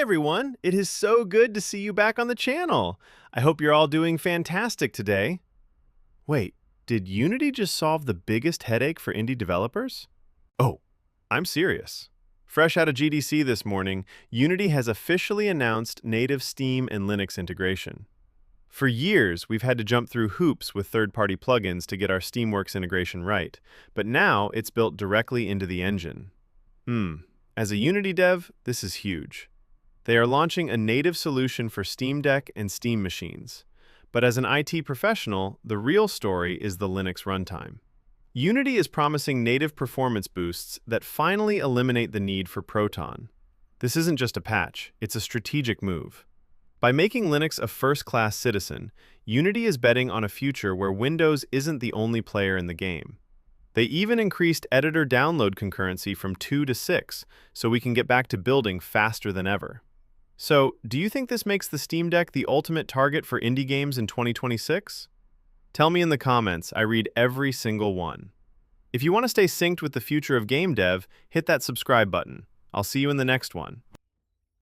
everyone, it is so good to see you back on the channel. I hope you're all doing fantastic today. Wait, did Unity just solve the biggest headache for indie developers? Oh, I'm serious. Fresh out of GDC this morning, Unity has officially announced native Steam and Linux integration. For years, we've had to jump through hoops with third-party plugins to get our Steamworks integration right, but now it's built directly into the engine. As a Unity dev, this is huge. They are launching a native solution for Steam Deck and Steam machines. But as an IT professional, the real story is the Linux runtime. Unity is promising native performance boosts that finally eliminate the need for Proton. This isn't just a patch, it's a strategic move. By making Linux a first-class citizen, Unity is betting on a future where Windows isn't the only player in the game. They even increased editor download concurrency from 2 to 6, so we can get back to building faster than ever. So, do you think this makes the Steam Deck the ultimate target for indie games in 2026? Tell me in the comments, I read every single one. If you want to stay synced with the future of game dev, hit that subscribe button. I'll see you in the next one.